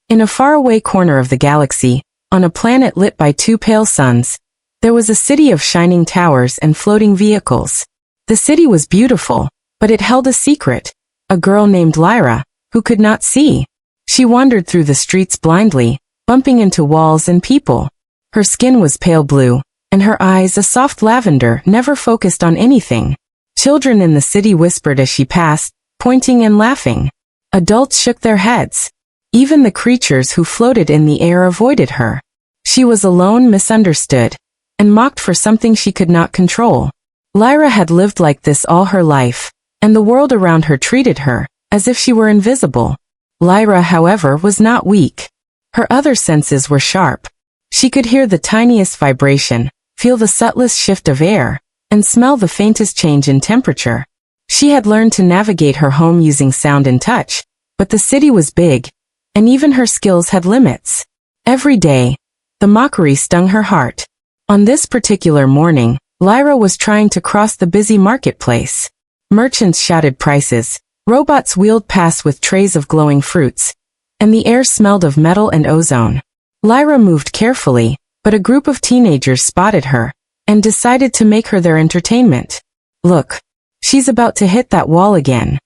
In a faraway corner of the galaxy, on a planet lit by two pale suns, there was a city of shining towers and floating vehicles. The city was beautiful, but it held a secret, a girl named Lyra, who could not see. She wandered through the streets blindly, bumping into walls and people. Her skin was pale blue, and her eyes a soft lavender, never focused on anything. Children in the city whispered as she passed, pointing and laughing. Adults shook their heads. Even the creatures who floated in the air avoided her. She was alone, misunderstood, and mocked for something she could not control. Lyra had lived like this all her life, and the world around her treated her as if she were invisible. Lyra, however, was not weak. Her other senses were sharp. She could hear the tiniest vibration, feel the subtlest shift of air, and smell the faintest change in temperature. She had learned to navigate her home using sound and touch, but the city was big, and even her skills had limits. Every day, the mockery stung her heart. On this particular morning, Lyra was trying to cross the busy marketplace. Merchants shouted prices, robots wheeled past with trays of glowing fruits, and the air smelled of metal and ozone. Lyra moved carefully, but a group of teenagers spotted her and decided to make her their entertainment. "Look, she's about to hit that wall again."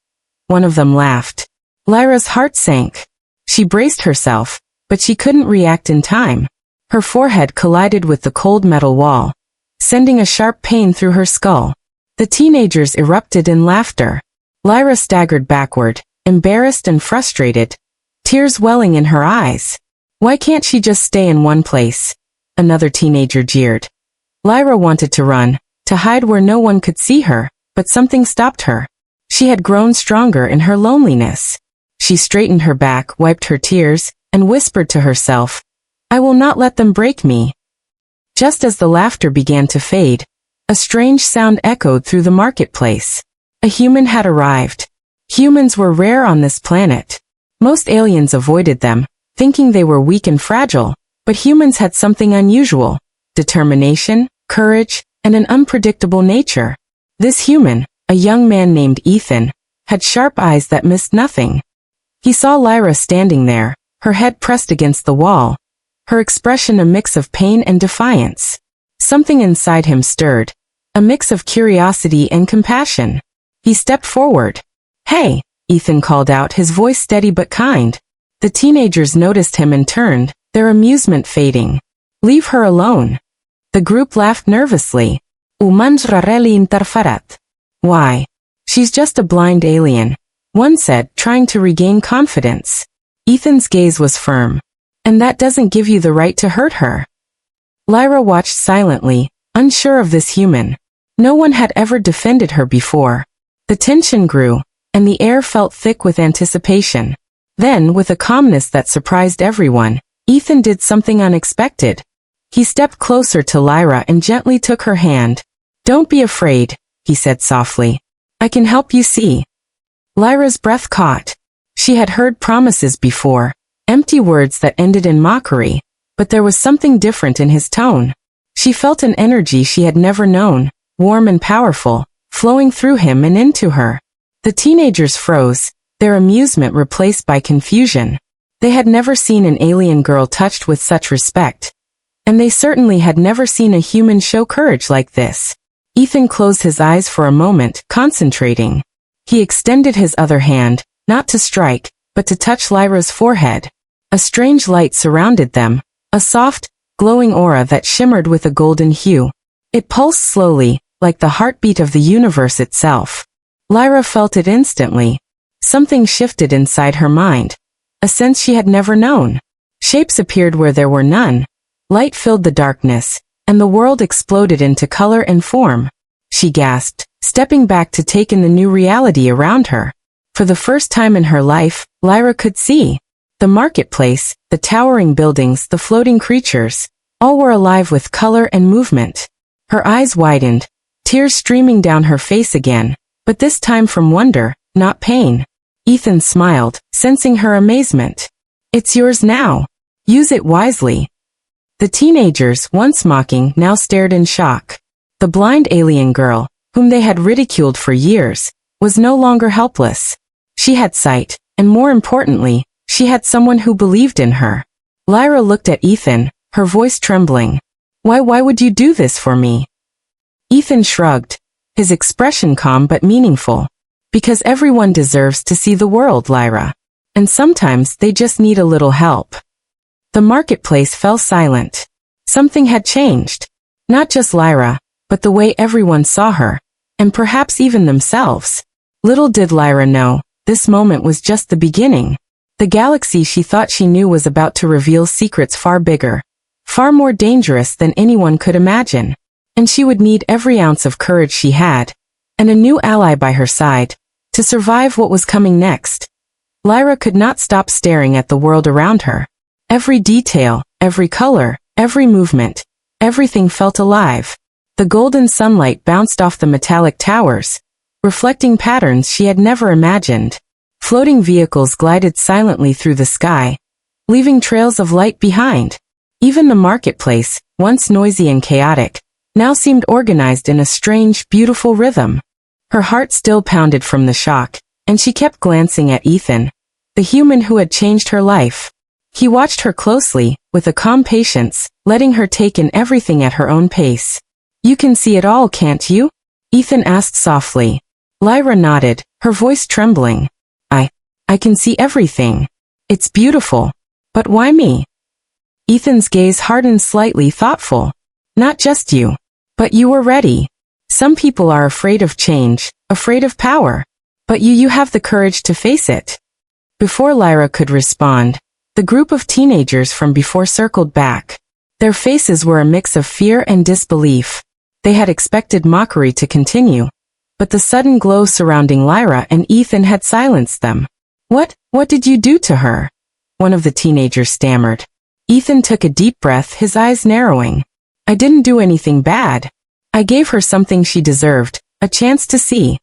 One of them laughed. Lyra's heart sank. She braced herself, but she couldn't react in time. Her forehead collided with the cold metal wall, sending a sharp pain through her skull. The teenagers erupted in laughter. Lyra staggered backward, embarrassed and frustrated, tears welling in her eyes. "Why can't she just stay in one place?" Another teenager jeered. Lyra wanted to run, to hide where no one could see her, but something stopped her. She had grown stronger in her loneliness. She straightened her back, wiped her tears, and whispered to herself, "I will not let them break me." Just as the laughter began to fade, a strange sound echoed through the marketplace. A human had arrived. Humans were rare on this planet. Most aliens avoided them, thinking they were weak and fragile, but humans had something unusual: determination, courage, and an unpredictable nature. This human, a young man named Ethan, had sharp eyes that missed nothing. He saw Lyra standing there, her head pressed against the wall, her expression a mix of pain and defiance. Something inside him stirred, a mix of curiosity and compassion. He stepped forward. "Hey," Ethan called out, his voice steady but kind. The teenagers noticed him and turned, their amusement fading. "Leave her alone." The group laughed nervously. "Umans rarely interferat." "Why? She's just a blind alien," one said, trying to regain confidence. Ethan's gaze was firm. "And that doesn't give you the right to hurt her." Lyra watched silently, unsure of this human. No one had ever defended her before. The tension grew, and the air felt thick with anticipation. Then, with a calmness that surprised everyone, Ethan did something unexpected. He stepped closer to Lyra and gently took her hand. "Don't be afraid," he said softly. "I can help you see." Lyra's breath caught. She had heard promises before, empty words that ended in mockery, but there was something different in his tone. She felt an energy she had never known, warm and powerful, flowing through him and into her. The teenagers froze, their amusement replaced by confusion. They had never seen an alien girl touched with such respect, and they certainly had never seen a human show courage like this. Ethan closed his eyes for a moment, concentrating. He extended his other hand, not to strike, but to touch Lyra's forehead. A strange light surrounded them, a soft, glowing aura that shimmered with a golden hue. It pulsed slowly, like the heartbeat of the universe itself. Lyra felt it instantly. Something shifted inside her mind, a sense she had never known. Shapes appeared where there were none. Light filled the darkness, and the world exploded into color and form. She gasped, stepping back to take in the new reality around her. For the first time in her life, Lyra could see. The marketplace, the towering buildings, the floating creatures, all were alive with color and movement. Her eyes widened, tears streaming down her face again, but this time from wonder, not pain. Ethan smiled, sensing her amazement. "It's yours now. Use it wisely." The teenagers, once mocking, now stared in shock. The blind alien girl, whom they had ridiculed for years, was no longer helpless. She had sight, and more importantly, She had someone who believed in her. Lyra looked at Ethan, her voice trembling. Why would you do this for me? Ethan shrugged, his expression calm but meaningful. Because everyone deserves to see the world, Lyra. And sometimes they just need a little help. The marketplace fell silent. Something had changed. Not just Lyra, but the way everyone saw her, and perhaps even themselves. Little did Lyra know, this moment was just the beginning. The galaxy she thought she knew was about to reveal secrets far bigger, far more dangerous than anyone could imagine. And she would need every ounce of courage she had, and a new ally by her side, to survive what was coming next. Lyra could not stop staring at the world around her. Every detail, every color, every movement, everything felt alive. The golden sunlight bounced off the metallic towers, reflecting patterns she had never imagined. Floating vehicles glided silently through the sky, leaving trails of light behind. Even the marketplace, once noisy and chaotic, now seemed organized in a strange, beautiful rhythm. Her heart still pounded from the shock, and she kept glancing at Ethan, the human who had changed her life. He watched her closely, with a calm patience, letting her take in everything at her own pace. You can see it all, can't you? Ethan asked softly. Lyra nodded, her voice trembling. I can see everything. It's beautiful. But why me? Ethan's gaze hardened slightly, thoughtful. Not just you. But you were ready. Some people are afraid of change, afraid of power. But you have the courage to face it. Before Lyra could respond, the group of teenagers from before circled back. Their faces were a mix of fear and disbelief. They had expected mockery to continue. But the sudden glow surrounding Lyra and Ethan had silenced them. What did you do to her? One of the teenagers stammered. Ethan took a deep breath, his eyes narrowing. I didn't do anything bad. I gave her something she deserved, a chance to see.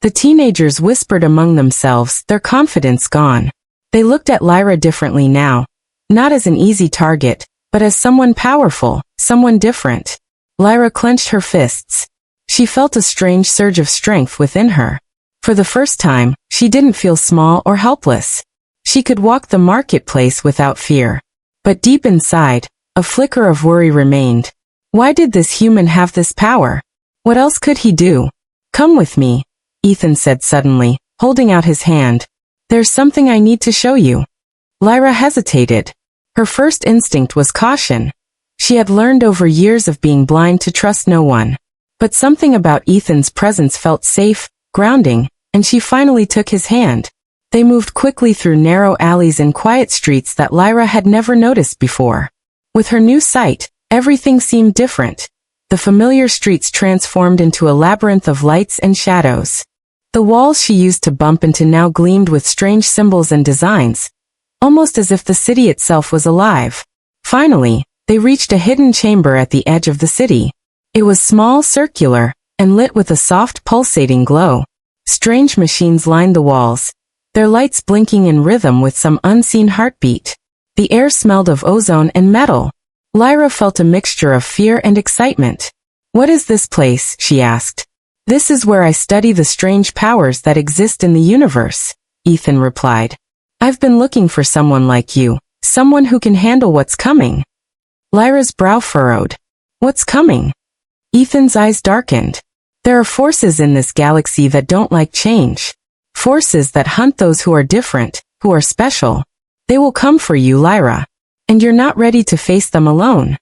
The teenagers whispered among themselves, their confidence gone. They looked at Lyra differently now, not as an easy target, but as someone powerful, someone different. Lyra clenched her fists. She felt a strange surge of strength within her. For the first time, she didn't feel small or helpless. She could walk the marketplace without fear. But deep inside, a flicker of worry remained. Why did this human have this power? What else could he do? Come with me, Ethan said suddenly, holding out his hand. There's something I need to show you. Lyra hesitated. Her first instinct was caution. She had learned over years of being blind to trust no one. But something about Ethan's presence felt safe, grounding, and she finally took his hand. They moved quickly through narrow alleys and quiet streets that Lyra had never noticed before. With her new sight, everything seemed different. The familiar streets transformed into a labyrinth of lights and shadows. The walls she used to bump into now gleamed with strange symbols and designs, almost as if the city itself was alive. Finally, they reached a hidden chamber at the edge of the city. It was small, circular, and lit with a soft, pulsating glow. Strange machines lined the walls, their lights blinking in rhythm with some unseen heartbeat. The air smelled of ozone and metal. Lyra felt a mixture of fear and excitement. What is this place? She asked. This is where I study the strange powers that exist in the universe, Ethan replied. I've been looking for someone like you, someone who can handle what's coming. Lyra's brow furrowed. What's coming? Ethan's eyes darkened. There are forces in this galaxy that don't like change. Forces that hunt those who are different, who are special. They will come for you, Lyra. And you're not ready to face them alone.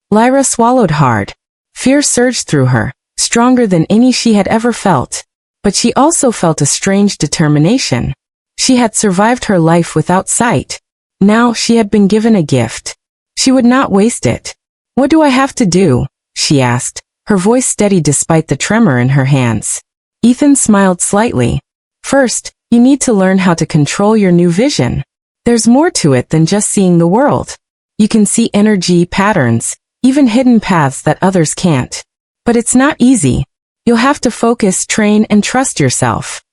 Lyra swallowed hard. Fear surged through her, stronger than any she had ever felt. But she also felt a strange determination. She had survived her life without sight. Now she had been given a gift. She would not waste it. What do I have to do? She asked, her voice steady despite the tremor in her hands. Ethan smiled slightly. First, you need to learn how to control your new vision. There's more to it than just seeing the world. You can see energy, patterns, even hidden paths that others can't. But it's not easy. You'll have to focus, train, and trust yourself.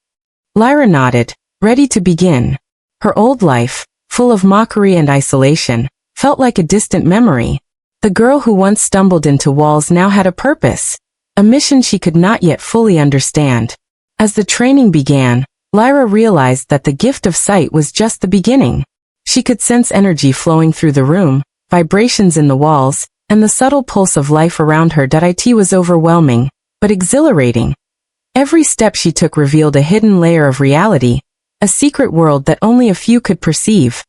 Lyra nodded, ready to begin. Her old life, full of mockery and isolation, felt like a distant memory. The girl who once stumbled into walls now had a purpose, a mission she could not yet fully understand. As the training began, Lyra realized that the gift of sight was just the beginning. She could sense energy flowing through the room, vibrations in the walls, and the subtle pulse of life around her. It was overwhelming, but exhilarating. Every step she took revealed a hidden layer of reality, a secret world that only a few could perceive.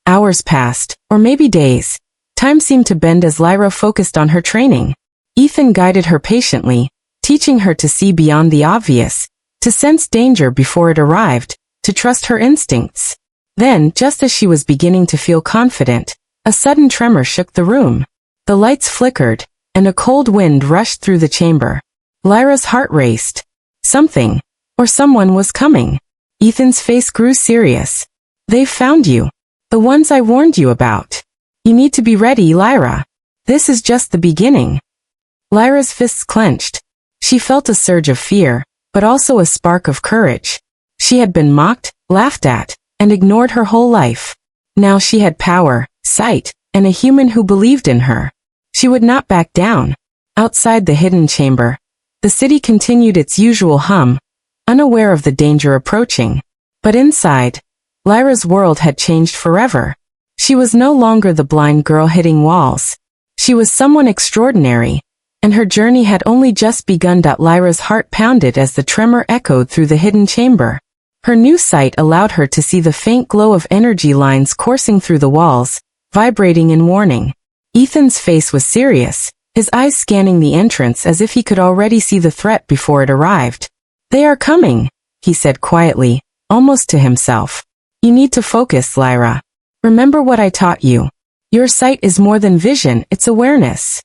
Hours passed, or maybe days. Time seemed to bend as Lyra focused on her training. Ethan guided her patiently, teaching her to see beyond the obvious, to sense danger before it arrived, to trust her instincts. Then, just as she was beginning to feel confident, a sudden tremor shook the room. The lights flickered, and a cold wind rushed through the chamber. Lyra's heart raced. Something, or someone was coming. Ethan's face grew serious. "They've found you. The ones I warned you about. You need to be ready, Lyra. This is just the beginning." Lyra's fists clenched. She felt a surge of fear, but also a spark of courage. She had been mocked, laughed at, and ignored her whole life. Now she had power, sight, and a human who believed in her. She would not back down. Outside the hidden chamber, the city continued its usual hum, unaware of the danger approaching. But inside, Lyra's world had changed forever. She was no longer the blind girl hitting walls. She was someone extraordinary, and her journey had only just begun. Lyra's heart pounded as the tremor echoed through the hidden chamber. Her new sight allowed her to see the faint glow of energy lines coursing through the walls, vibrating in warning. Ethan's face was serious, his eyes scanning the entrance as if he could already see the threat before it arrived. "They are coming," he said quietly, almost to himself. "You need to focus, Lyra. Remember what I taught you. Your sight is more than vision, it's awareness."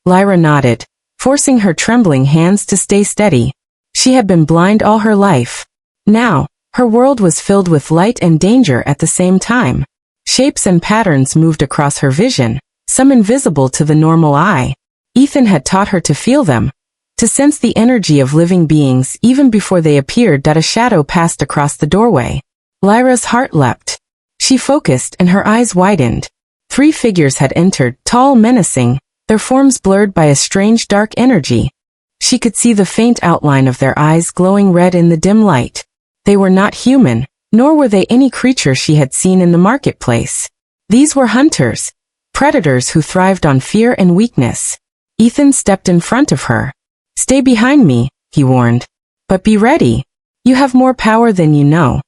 Lyra nodded, forcing her trembling hands to stay steady. She had been blind all her life. Now, her world was filled with light and danger at the same time. Shapes and patterns moved across her vision, some invisible to the normal eye. Ethan had taught her to feel them, to sense the energy of living beings even before they appeared. A shadow passed across the doorway. Lyra's heart leapt. She focused and her eyes widened. 3 figures had entered, tall, menacing, their forms blurred by a strange dark energy. She could see the faint outline of their eyes glowing red in the dim light. They were not human, nor were they any creature she had seen in the marketplace. These were hunters, predators who thrived on fear and weakness. Ethan stepped in front of her. "Stay behind me," he warned. "But be ready. You have more power than you know."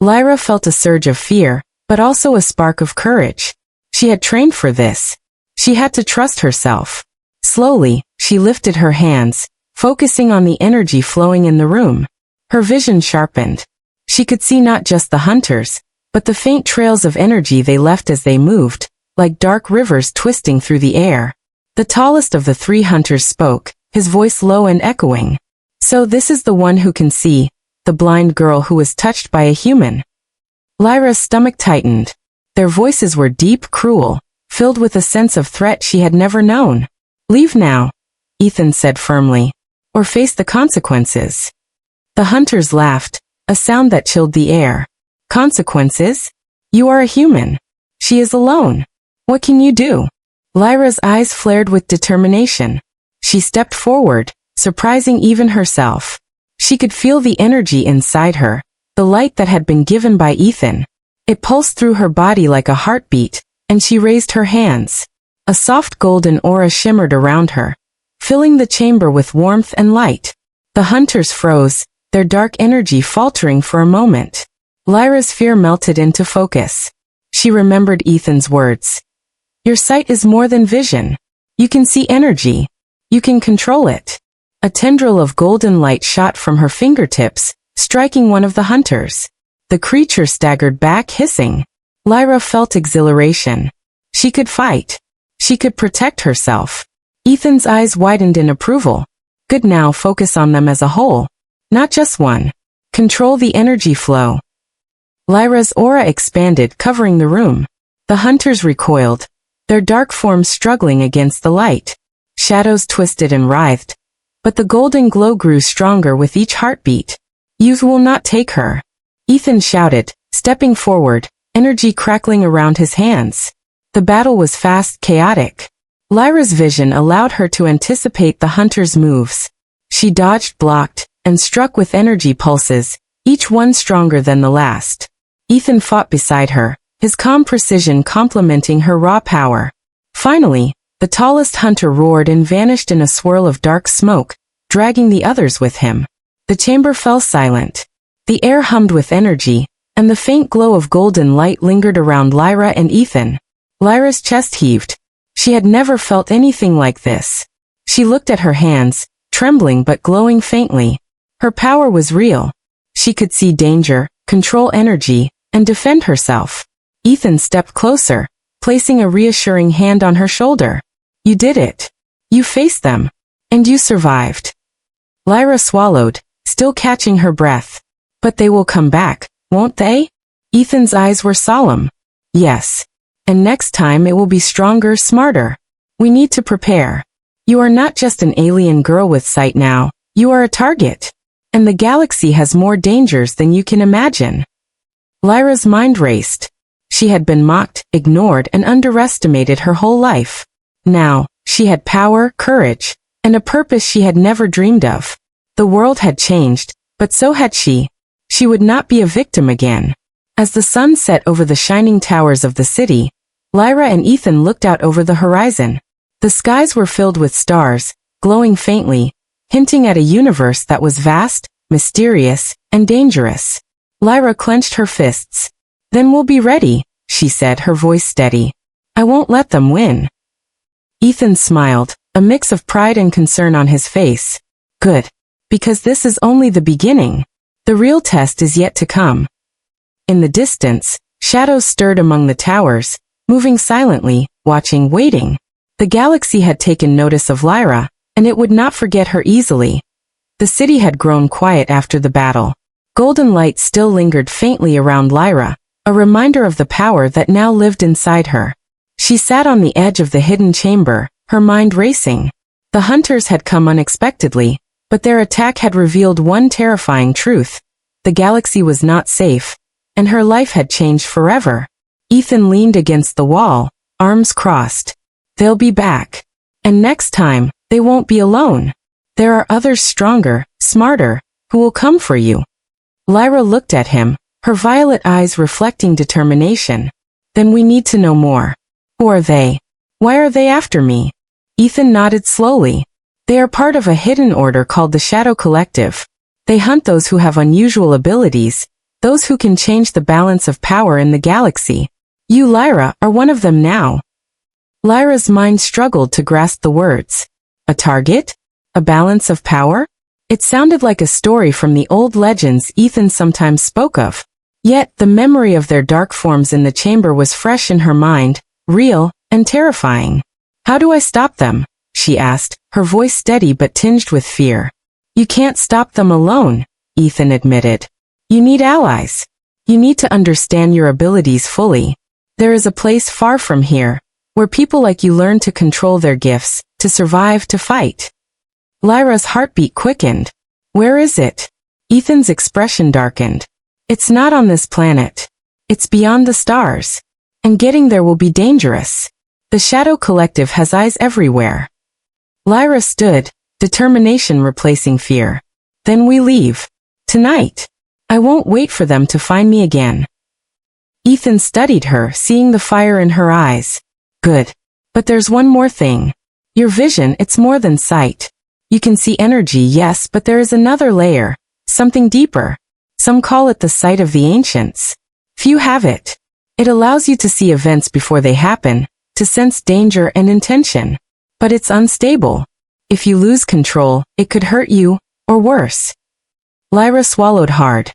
Lyra felt a surge of fear, but also a spark of courage. She had trained for this. She had to trust herself. Slowly, she lifted her hands, focusing on the energy flowing in the room. Her vision sharpened. She could see not just the hunters, but the faint trails of energy they left as they moved, like dark rivers twisting through the air. The tallest of the 3 hunters spoke, his voice low and echoing. "So this is the one who can see, the blind girl who was touched by a human." Lyra's stomach tightened. Their voices were deep, cruel, filled with a sense of threat she had never known. "Leave now," Ethan said firmly, "or face the consequences." The hunters laughed, a sound that chilled the air. "Consequences? You are a human. She is alone. What can you do?" Lyra's eyes flared with determination. She stepped forward, surprising even herself. She could feel the energy inside her, the light that had been given by Ethan. It pulsed through her body like a heartbeat, and she raised her hands. A soft golden aura shimmered around her, filling the chamber with warmth and light. The hunters froze, their dark energy faltering for a moment. Lyra's fear melted into focus. She remembered Ethan's words. "Your sight is more than vision. You can see energy. You can control it." A tendril of golden light shot from her fingertips, striking one of the hunters. The creature staggered back, hissing. Lyra felt exhilaration. She could fight. She could protect herself. Ethan's eyes widened in approval. Good, now focus on them as a whole. Not just one. Control the energy flow. Lyra's aura expanded, covering the room. The hunters recoiled, their dark forms struggling against the light. Shadows twisted and writhed, but the golden glow grew stronger with each heartbeat. "You will not take her," Ethan shouted, stepping forward, energy crackling around his hands. The battle was fast, chaotic. Lyra's vision allowed her to anticipate the hunters' moves. She dodged, blocked, and struck with energy pulses, each one stronger than the last. Ethan fought beside her, his calm precision complementing her raw power. Finally, the tallest hunter roared and vanished in a swirl of dark smoke, dragging the others with him. The chamber fell silent. The air hummed with energy, and the faint glow of golden light lingered around Lyra and Ethan. Lyra's chest heaved. She had never felt anything like this. She looked at her hands, trembling but glowing faintly. Her power was real. She could see danger, control energy, and defend herself. Ethan stepped closer, placing a reassuring hand on her shoulder. You did it. You faced them. And you survived. Lyra swallowed, still catching her breath. But they will come back, won't they? Ethan's eyes were solemn. Yes. And next time it will be stronger, smarter. We need to prepare. You are not just an alien girl with sight now, you are a target. And the galaxy has more dangers than you can imagine. Lyra's mind raced. She had been mocked, ignored, and underestimated her whole life. Now, she had power, courage, and a purpose she had never dreamed of. The world had changed, but so had she. She would not be a victim again. As the sun set over the shining towers of the city, Lyra and Ethan looked out over the horizon. The skies were filled with stars, glowing faintly, hinting at a universe that was vast, mysterious, and dangerous. Lyra clenched her fists. Then we'll be ready, she said, her voice steady. I won't let them win. Ethan smiled, a mix of pride and concern on his face. Good. Because this is only the beginning. The real test is yet to come. In the distance, shadows stirred among the towers, moving silently, watching, waiting. The galaxy had taken notice of Lyra, and it would not forget her easily. The city had grown quiet after the battle. Golden light still lingered faintly around Lyra, a reminder of the power that now lived inside her. She sat on the edge of the hidden chamber, her mind racing. The hunters had come unexpectedly, but their attack had revealed one terrifying truth. The galaxy was not safe, and her life had changed forever. Ethan leaned against the wall, arms crossed. They'll be back. And next time, they won't be alone. There are others stronger, smarter, who will come for you. Lyra looked at him, her violet eyes reflecting determination. Then we need to know more. Who are they? Why are they after me? Ethan nodded slowly. They are part of a hidden order called the Shadow Collective. They hunt those who have unusual abilities, those who can change the balance of power in the galaxy. You, Lyra, are one of them now. Lyra's mind struggled to grasp the words. A target? A balance of power? It sounded like a story from the old legends Ethan sometimes spoke of. Yet, the memory of their dark forms in the chamber was fresh in her mind, real, and terrifying. How do I stop them? She asked, her voice steady but tinged with fear. You can't stop them alone, Ethan admitted. You need allies. You need to understand your abilities fully. There is a place far from here, where people like you learn to control their gifts, to survive, to fight. Lyra's heartbeat quickened. Where is it? Ethan's expression darkened. It's not on this planet. It's beyond the stars. And getting there will be dangerous. The Shadow Collective has eyes everywhere. Lyra stood, determination replacing fear. Then we leave. Tonight. I won't wait for them to find me again. Ethan studied her, seeing the fire in her eyes. Good. But there's one more thing. Your vision, it's more than sight. You can see energy, yes, but there is another layer. Something deeper. Some call it the sight of the ancients. Few have it. It allows you to see events before they happen, to sense danger and intention. But it's unstable. If you lose control, it could hurt you, or worse. Lyra swallowed hard.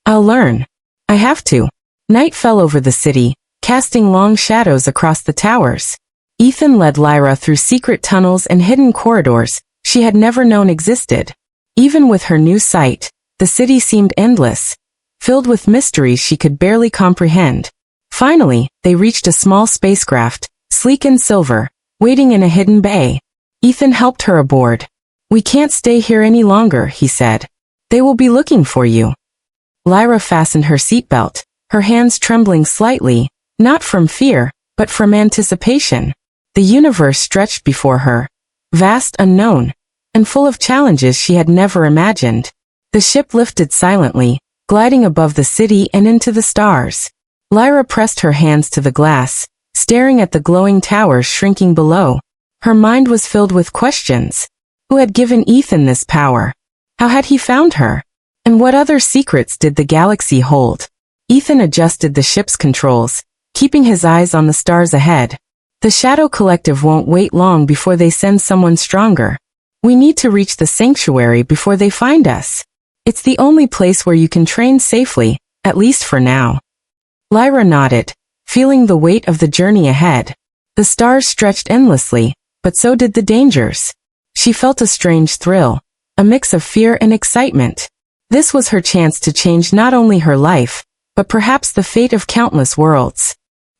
I'll learn. I have to. Night fell over the city, casting long shadows across the towers. Ethan led Lyra through secret tunnels and hidden corridors she had never known existed. Even with her new sight, the city seemed endless, filled with mysteries she could barely comprehend. Finally, they reached a small spacecraft, sleek and silver, waiting in a hidden bay. Ethan helped her aboard. We can't stay here any longer, he said. They will be looking for you. Lyra fastened her seatbelt, her hands trembling slightly, not from fear, but from anticipation. The universe stretched before her, vast, unknown, and full of challenges she had never imagined. The ship lifted silently, gliding above the city and into the stars. Lyra pressed her hands to the glass, staring at the glowing towers shrinking below. Her mind was filled with questions. Who had given Ethan this power? How had he found her? And what other secrets did the galaxy hold? Ethan adjusted the ship's controls, keeping his eyes on the stars ahead. The Shadow Collective won't wait long before they send someone stronger. We need to reach the sanctuary before they find us. It's the only place where you can train safely, at least for now. Lyra nodded, feeling the weight of the journey ahead. The stars stretched endlessly, but so did the dangers. She felt a strange thrill, a mix of fear and excitement. This was her chance to change not only her life, but perhaps the fate of countless worlds.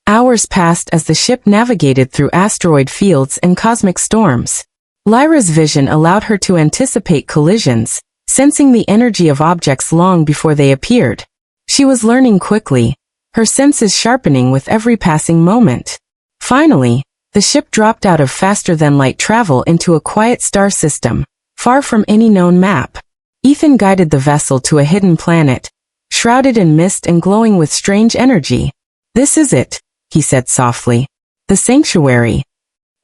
Hours passed as the ship navigated through asteroid fields and cosmic storms. Lyra's vision allowed her to anticipate collisions, sensing the energy of objects long before they appeared. She was learning quickly, her senses sharpening with every passing moment. Finally, the ship dropped out of faster-than-light travel into a quiet star system, far from any known map. Ethan guided the vessel to a hidden planet, shrouded in mist and glowing with strange energy. "This is it," he said softly. "The sanctuary."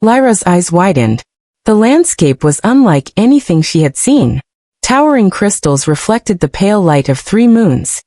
Lyra's eyes widened. The landscape was unlike anything she had seen. Towering crystals reflected the pale light of 3 moons,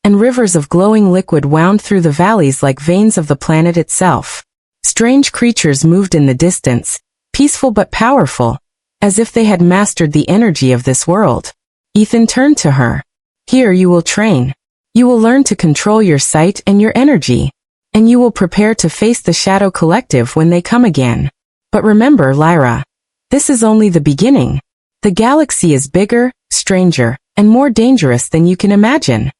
and rivers of glowing liquid wound through the valleys like veins of the planet itself. Strange creatures moved in the distance, peaceful but powerful, as if they had mastered the energy of this world. Ethan turned to her. "Here you will train. You will learn to control your sight and your energy, and you will prepare to face the Shadow Collective when they come again. But remember, Lyra, this is only the beginning. The galaxy is bigger, stranger, and more dangerous than you can imagine."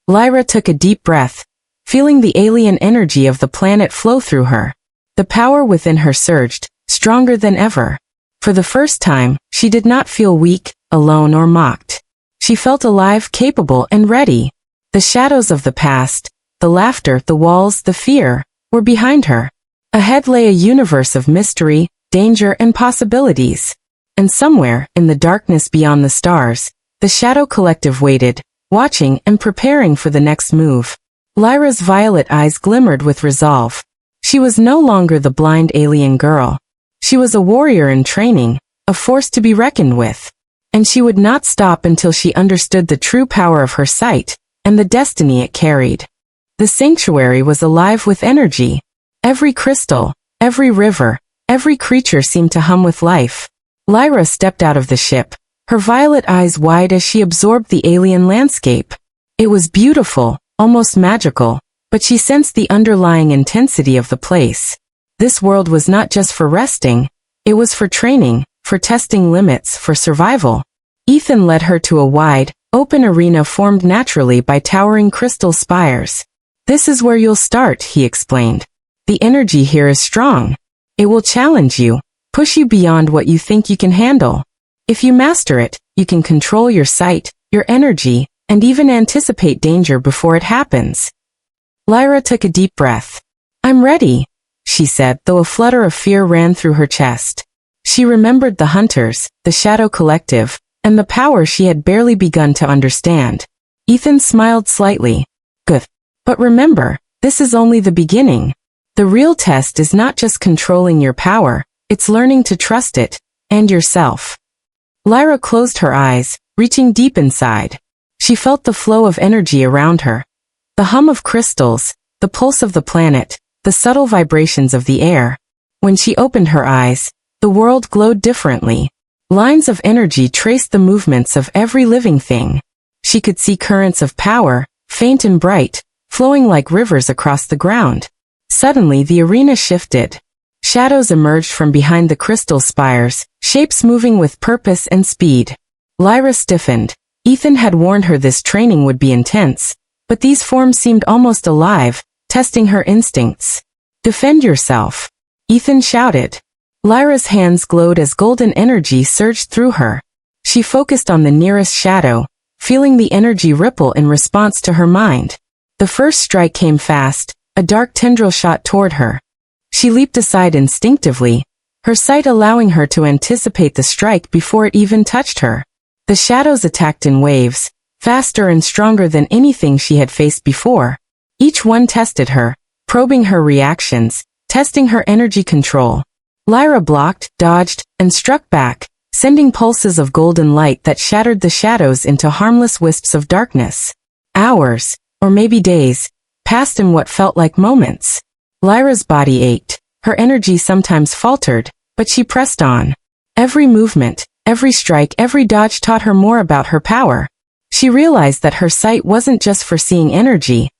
Lyra took a deep breath, feeling the alien energy of the planet flow through her. The power within her surged, stronger than ever. For the first time, she did not feel weak, alone, or mocked. She felt alive, capable, and ready. The shadows of the past, the laughter, the walls, the fear, were behind her. Ahead lay a universe of mystery, danger, and possibilities. And somewhere, in the darkness beyond the stars, the Shadow Collective waited, watching and preparing for the next move. Lyra's violet eyes glimmered with resolve. She was no longer the blind alien girl. She was a warrior in training, a force to be reckoned with. And she would not stop until she understood the true power of her sight, and the destiny it carried. The sanctuary was alive with energy. Every crystal, every river, every creature seemed to hum with life. Lyra stepped out of the ship, her violet eyes wide as she absorbed the alien landscape. It was beautiful, almost magical, but she sensed the underlying intensity of the place. This world was not just for resting, it was for training, for testing limits, for survival. Ethan led her to a wide, open arena formed naturally by towering crystal spires. "This is where you'll start," he explained. "The energy here is strong. It will challenge you, push you beyond what you think you can handle. If you master it, you can control your sight, your energy, and even anticipate danger before it happens." Lyra took a deep breath. "I'm ready," she said, though a flutter of fear ran through her chest. She remembered the hunters, the Shadow Collective, and the power she had barely begun to understand. Ethan smiled slightly. "Good. But remember, this is only the beginning. The real test is not just controlling your power, it's learning to trust it, and yourself." Lyra closed her eyes, reaching deep inside. She felt the flow of energy around her. The hum of crystals, the pulse of the planet, the subtle vibrations of the air. When she opened her eyes, the world glowed differently. Lines of energy traced the movements of every living thing. She could see currents of power, faint and bright, flowing like rivers across the ground. Suddenly the arena shifted. Shadows emerged from behind the crystal spires, shapes moving with purpose and speed. Lyra stiffened. Ethan had warned her this training would be intense, but these forms seemed almost alive, testing her instincts. "Defend yourself," Ethan shouted. Lyra's hands glowed as golden energy surged through her. She focused on the nearest shadow, feeling the energy ripple in response to her mind. The first strike came fast, a dark tendril shot toward her. She leaped aside instinctively, her sight allowing her to anticipate the strike before it even touched her. The shadows attacked in waves, faster and stronger than anything she had faced before. Each one tested her, probing her reactions, testing her energy control. Lyra blocked, dodged, and struck back, sending pulses of golden light that shattered the shadows into harmless wisps of darkness. Hours, or maybe days, passed in what felt like moments. Lyra's body ached. Her energy sometimes faltered, but she pressed on. Every movement, every strike, every dodge taught her more about her power. She realized that her sight wasn't just for seeing energy.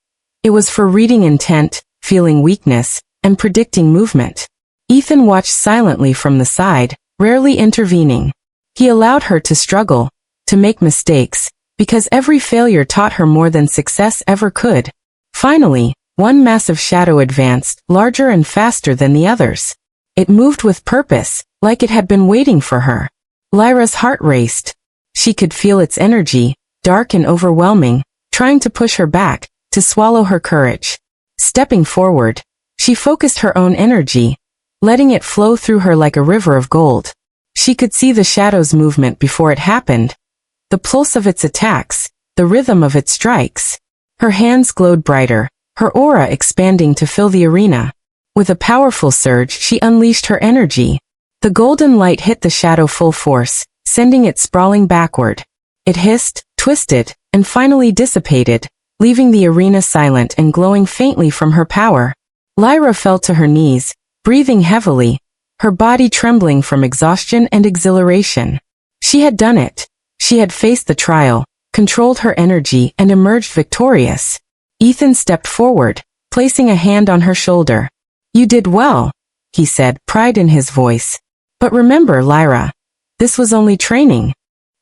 It was for reading intent, feeling weakness, and predicting movement. Ethan watched silently from the side, rarely intervening. He allowed her to struggle, to make mistakes, because every failure taught her more than success ever could. Finally, one massive shadow advanced, larger and faster than the others. It moved with purpose, like it had been waiting for her. Lyra's heart raced. She could feel its energy, dark and overwhelming, trying to push her back, to swallow her courage. Stepping forward, she focused her own energy, letting it flow through her like a river of gold. She could see the shadow's movement before it happened, the pulse of its attacks, the rhythm of its strikes. Her hands glowed brighter, her aura expanding to fill the arena. With a powerful surge, she unleashed her energy. The golden light hit the shadow full force, sending it sprawling backward. It hissed, twisted, and finally dissipated, leaving the arena silent and glowing faintly from her power. Lyra fell to her knees, breathing heavily, her body trembling from exhaustion and exhilaration. She had done it. She had faced the trial, controlled her energy, and emerged victorious. Ethan stepped forward, placing a hand on her shoulder. "You did well," he said, pride in his voice. "But remember, Lyra, this was only training.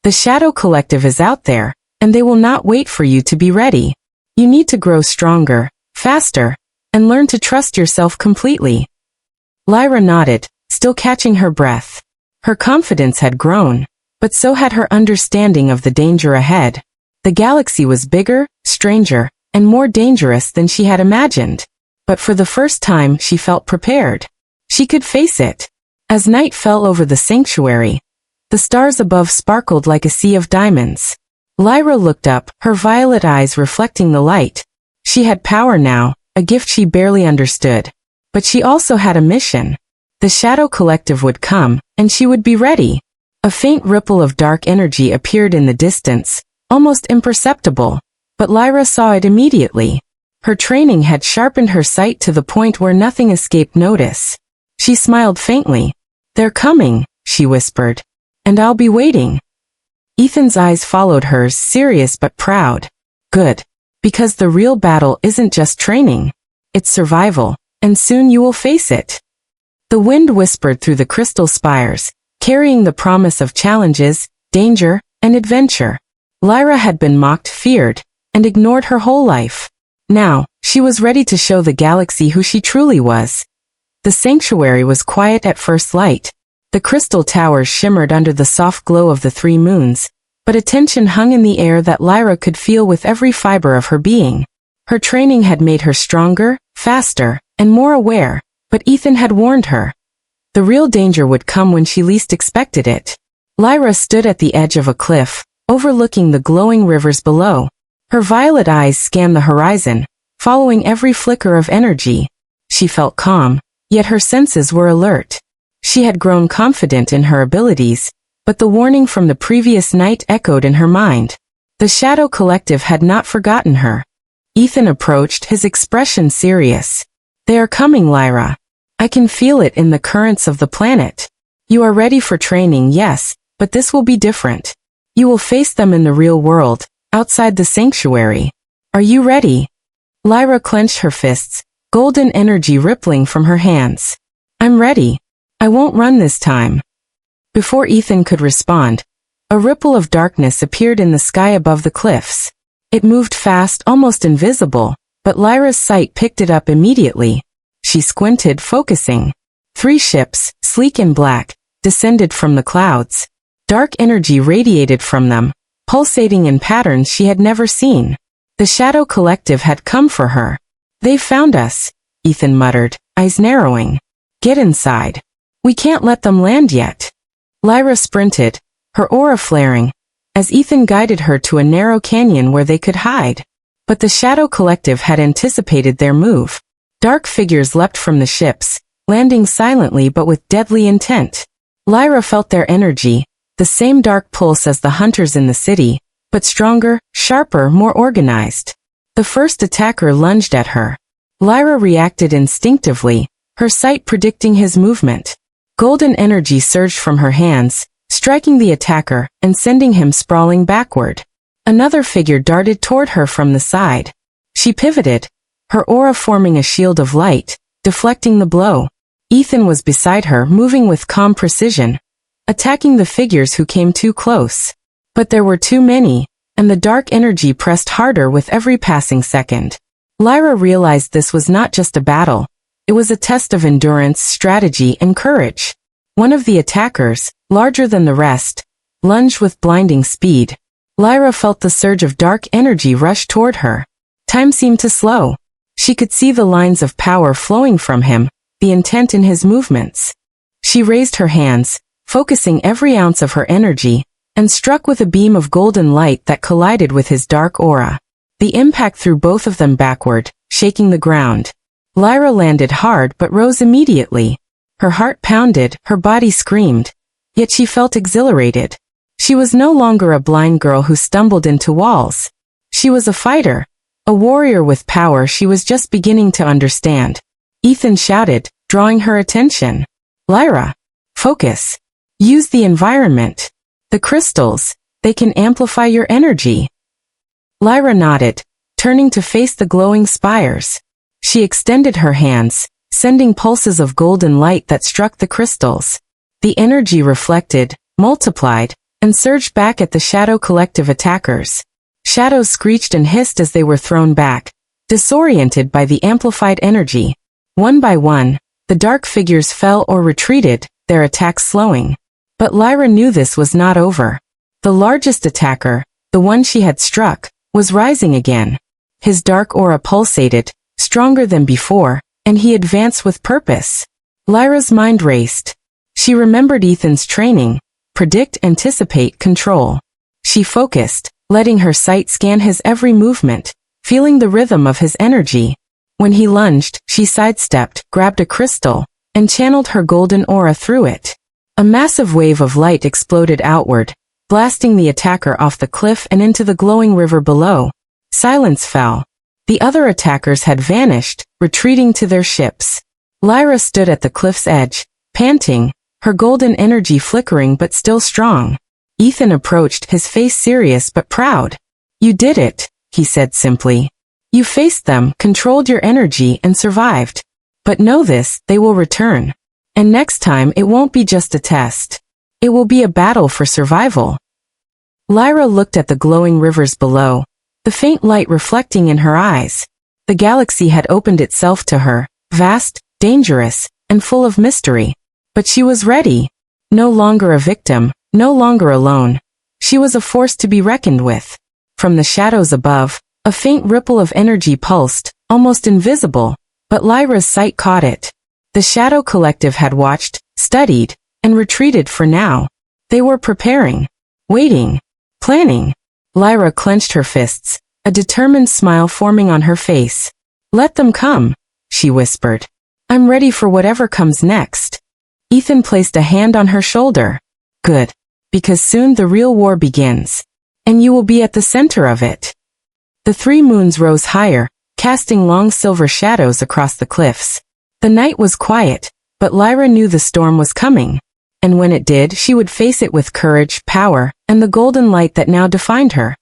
The Shadow Collective is out there, and they will not wait for you to be ready. You need to grow stronger, faster, and learn to trust yourself completely." Lyra nodded, still catching her breath. Her confidence had grown, but so had her understanding of the danger ahead. The galaxy was bigger, stranger, and more dangerous than she had imagined. But for the first time, she felt prepared. She could face it. As night fell over the sanctuary, the stars above sparkled like a sea of diamonds. Lyra looked up, her violet eyes reflecting the light. She had power now, a gift she barely understood. But she also had a mission. The Shadow Collective would come, and she would be ready. A faint ripple of dark energy appeared in the distance, almost imperceptible. But Lyra saw it immediately. Her training had sharpened her sight to the point where nothing escaped notice. She smiled faintly. "They're coming," she whispered. "And I'll be waiting." Ethan's eyes followed hers, serious but proud. "Good. Because the real battle isn't just training. It's survival, and soon you will face it." The wind whispered through the crystal spires, carrying the promise of challenges, danger, and adventure. Lyra had been mocked, feared, and ignored her whole life. Now, she was ready to show the galaxy who she truly was. The sanctuary was quiet at first light. The crystal towers shimmered under the soft glow of the three moons, but a tension hung in the air that Lyra could feel with every fiber of her being. Her training had made her stronger, faster, and more aware, but Ethan had warned her. The real danger would come when she least expected it. Lyra stood at the edge of a cliff, overlooking the glowing rivers below. Her violet eyes scanned the horizon, following every flicker of energy. She felt calm, yet her senses were alert. She had grown confident in her abilities, but the warning from the previous night echoed in her mind. The Shadow Collective had not forgotten her. Ethan approached, his expression serious. "They are coming, Lyra. I can feel it in the currents of the planet. You are ready for training, yes, but this will be different. You will face them in the real world, outside the sanctuary. Are you ready?" Lyra clenched her fists, golden energy rippling from her hands. "I'm ready. I won't run this time." Before Ethan could respond, a ripple of darkness appeared in the sky above the cliffs. It moved fast, almost invisible, but Lyra's sight picked it up immediately. She squinted, focusing. 3 ships, sleek and black, descended from the clouds. Dark energy radiated from them, pulsating in patterns she had never seen. The Shadow Collective had come for her. "They found us," Ethan muttered, eyes narrowing. "Get inside. We can't let them land yet." Lyra sprinted, her aura flaring, as Ethan guided her to a narrow canyon where they could hide. But the Shadow Collective had anticipated their move. Dark figures leapt from the ships, landing silently but with deadly intent. Lyra felt their energy, the same dark pulse as the hunters in the city, but stronger, sharper, more organized. The first attacker lunged at her. Lyra reacted instinctively, her sight predicting his movement. Golden energy surged from her hands, striking the attacker and sending him sprawling backward. Another figure darted toward her from the side. She pivoted, her aura forming a shield of light, deflecting the blow. Ethan was beside her, moving with calm precision, attacking the figures who came too close. But there were too many, and the dark energy pressed harder with every passing second. Lyra realized this was not just a battle. It was a test of endurance, strategy, and courage. One of the attackers, larger than the rest, lunged with blinding speed. Lyra felt the surge of dark energy rush toward her. Time seemed to slow. She could see the lines of power flowing from him, the intent in his movements. She raised her hands, focusing every ounce of her energy, and struck with a beam of golden light that collided with his dark aura. The impact threw both of them backward, shaking the ground. Lyra landed hard but rose immediately. Her heart pounded, her body screamed, yet she felt exhilarated. She was no longer a blind girl who stumbled into walls. She was a fighter, a warrior with power she was just beginning to understand. Ethan shouted, drawing her attention. Lyra, focus. Use the environment. The crystals, they can amplify your energy. Lyra nodded, turning to face the glowing spires. She extended her hands, sending pulses of golden light that struck the crystals. The energy reflected, multiplied, and surged back at the Shadow Collective attackers. Shadows screeched and hissed as they were thrown back, disoriented by the amplified energy. One by one, the dark figures fell or retreated, their attacks slowing. But Lyra knew this was not over. The largest attacker, the one she had struck, was rising again. His dark aura pulsated, stronger than before, and he advanced with purpose. Lyra's mind raced. She remembered Ethan's training: predict, anticipate, control. She focused, letting her sight scan his every movement, feeling the rhythm of his energy. When he lunged, she sidestepped, grabbed a crystal, and channeled her golden aura through it. A massive wave of light exploded outward, blasting the attacker off the cliff and into the glowing river below. Silence fell. The other attackers had vanished, retreating to their ships. Lyra stood at the cliff's edge, panting, her golden energy flickering but still strong. Ethan approached, his face serious but proud. "You did it," he said simply. "You faced them, controlled your energy, and survived. But know this, they will return. And next time it won't be just a test. It will be a battle for survival." Lyra looked at the glowing rivers below, the faint light reflecting in her eyes. The galaxy had opened itself to her, vast, dangerous, and full of mystery. But she was ready. No longer a victim, no longer alone. She was a force to be reckoned with. From the shadows above, a faint ripple of energy pulsed, almost invisible, but Lyra's sight caught it. The Shadow Collective had watched, studied, and retreated for now. They were preparing, waiting, planning. Lyra clenched her fists, a determined smile forming on her face. "Let them come," she whispered. "I'm ready for whatever comes next." Ethan placed a hand on her shoulder. "Good. Because soon the real war begins. And you will be at the center of it." The three moons rose higher, casting long silver shadows across the cliffs. The night was quiet, but Lyra knew the storm was coming. And when it did, she would face it with courage, power, and the golden light that now defined her.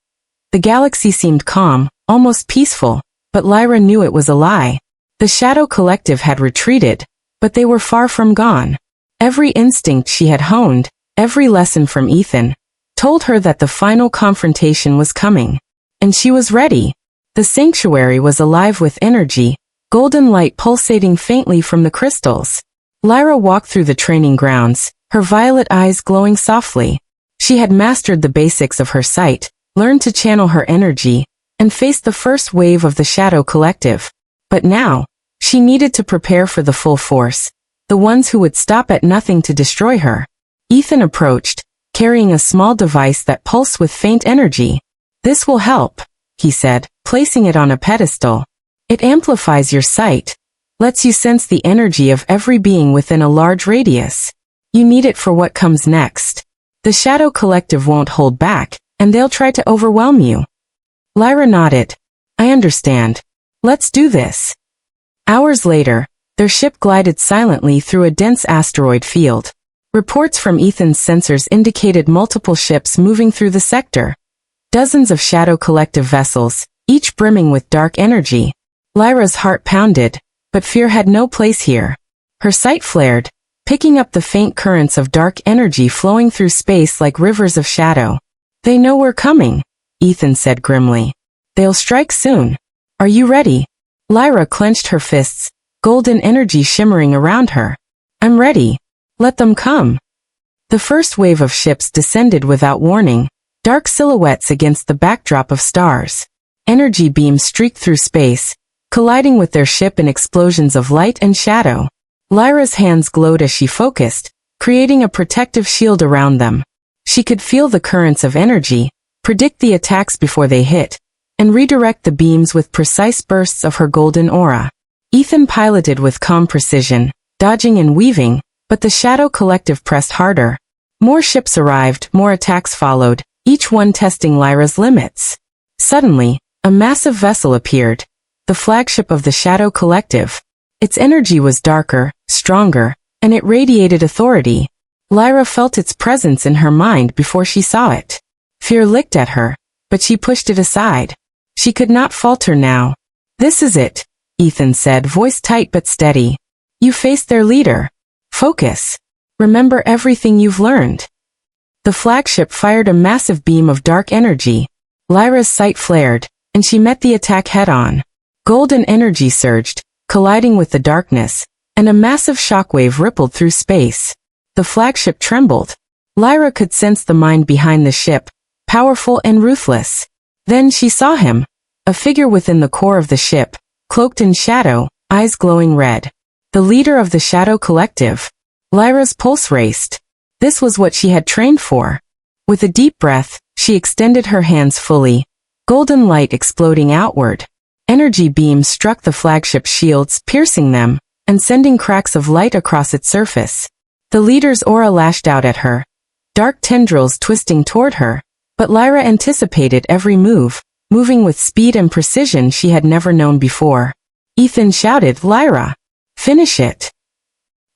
The galaxy seemed calm, almost peaceful, but Lyra knew it was a lie. The Shadow Collective had retreated, but they were far from gone. Every instinct she had honed, every lesson from Ethan, told her that the final confrontation was coming. And she was ready. The sanctuary was alive with energy, golden light pulsating faintly from the crystals. Lyra walked through the training grounds, her violet eyes glowing softly. She had mastered the basics of her sight, learned to channel her energy, and faced the first wave of the Shadow Collective. But now, she needed to prepare for the full force, the ones who would stop at nothing to destroy her. Ethan approached, carrying a small device that pulsed with faint energy. "This will help," he said, placing it on a pedestal. "It amplifies your sight, lets you sense the energy of every being within a large radius. You need it for what comes next. The Shadow Collective won't hold back, and they'll try to overwhelm you." Lyra nodded. "I understand. Let's do this." Hours later, their ship glided silently through a dense asteroid field. Reports from Ethan's sensors indicated multiple ships moving through the sector. Dozens of Shadow Collective vessels, each brimming with dark energy. Lyra's heart pounded, but fear had no place here. Her sight flared, picking up the faint currents of dark energy flowing through space like rivers of shadow. "They know we're coming," Ethan said grimly. "They'll strike soon. Are you ready?" Lyra clenched her fists, golden energy shimmering around her. "I'm ready. Let them come." The first wave of ships descended without warning, dark silhouettes against the backdrop of stars. Energy beams streaked through space, colliding with their ship in explosions of light and shadow. Lyra's hands glowed as she focused, creating a protective shield around them. She could feel the currents of energy, predict the attacks before they hit, and redirect the beams with precise bursts of her golden aura. Ethan piloted with calm precision, dodging and weaving, but the Shadow Collective pressed harder. More ships arrived, more attacks followed, each one testing Lyra's limits. Suddenly, a massive vessel appeared, the flagship of the Shadow Collective. Its energy was darker, stronger, and it radiated authority. Lyra felt its presence in her mind before she saw it. Fear licked at her, but she pushed it aside. She could not falter now. "This is it," Ethan said, voice tight but steady. "You face their leader. Focus. Remember everything you've learned." The flagship fired a massive beam of dark energy. Lyra's sight flared, and she met the attack head-on. Golden energy surged, colliding with the darkness, and a massive shockwave rippled through space. The flagship trembled. Lyra could sense the mind behind the ship, powerful and ruthless. Then she saw him, a figure within the core of the ship, cloaked in shadow, eyes glowing red. The leader of the Shadow Collective. Lyra's pulse raced. This was what she had trained for. With a deep breath, she extended her hands fully, golden light exploding outward. Energy beams struck the flagship's shields, piercing them, and sending cracks of light across its surface. The leader's aura lashed out at her, dark tendrils twisting toward her, but Lyra anticipated every move, moving with speed and precision she had never known before. Ethan shouted, "Lyra! Finish it!"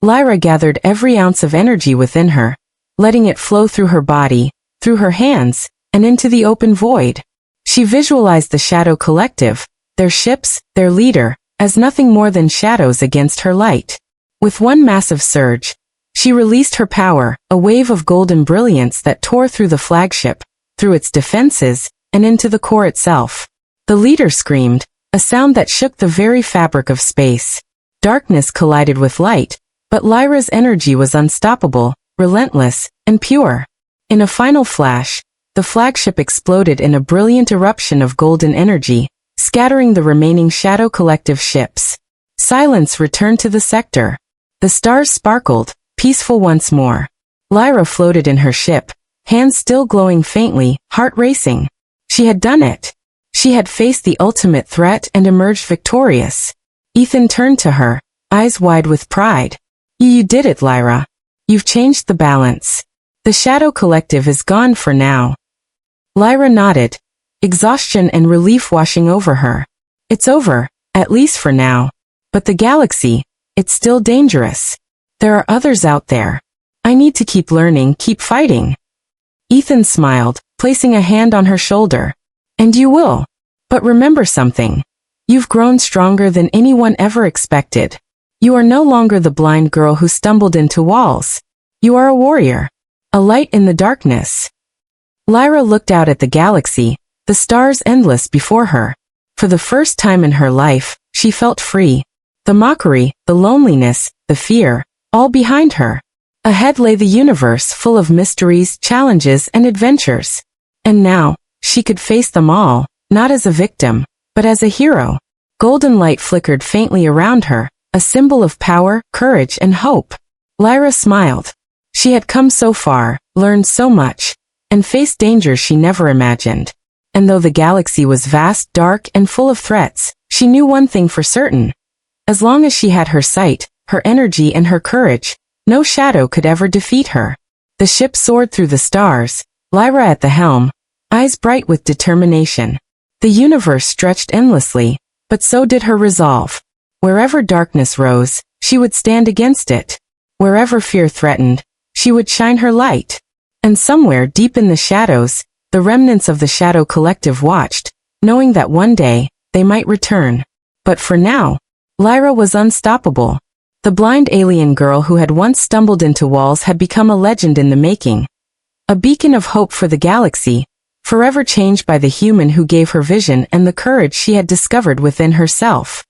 Lyra gathered every ounce of energy within her, letting it flow through her body, through her hands, and into the open void. She visualized the Shadow Collective, their ships, their leader, as nothing more than shadows against her light. With one massive surge, she released her power, a wave of golden brilliance that tore through the flagship, through its defenses, and into the core itself. The leader screamed, a sound that shook the very fabric of space. Darkness collided with light, but Lyra's energy was unstoppable, relentless, and pure. In a final flash, the flagship exploded in a brilliant eruption of golden energy, scattering the remaining Shadow Collective ships. Silence returned to the sector. The stars sparkled, peaceful once more. Lyra floated in her ship, hands still glowing faintly, heart racing. She had done it. She had faced the ultimate threat and emerged victorious. Ethan turned to her, eyes wide with pride. You did it, Lyra. You've changed the balance. The Shadow Collective is gone for now." Lyra nodded, exhaustion and relief washing over her. "It's over, at least for now. But the galaxy, it's still dangerous. There are others out there. I need to keep learning, keep fighting." Ethan smiled, placing a hand on her shoulder. "And you will. But remember something. You've grown stronger than anyone ever expected. You are no longer the blind girl who stumbled into walls. You are a warrior. A light in the darkness." Lyra looked out at the galaxy, the stars endless before her. For the first time in her life, she felt free. The mockery, the loneliness, the fear, all behind her. Ahead lay the universe full of mysteries, challenges, and adventures. And now, she could face them all, not as a victim, but as a hero. Golden light flickered faintly around her, a symbol of power, courage, and hope. Lyra smiled. She had come so far, learned so much, and faced dangers she never imagined. And though the galaxy was vast, dark, and full of threats, she knew one thing for certain. As long as she had her sight, her energy, and her courage, no shadow could ever defeat her. The ship soared through the stars, Lyra at the helm, eyes bright with determination. The universe stretched endlessly, but so did her resolve. Wherever darkness rose, she would stand against it. Wherever fear threatened, she would shine her light. And somewhere deep in the shadows, the remnants of the Shadow Collective watched, knowing that one day, they might return. But for now, Lyra was unstoppable. The blind alien girl who had once stumbled into walls had become a legend in the making. A beacon of hope for the galaxy, forever changed by the human who gave her vision and the courage she had discovered within herself.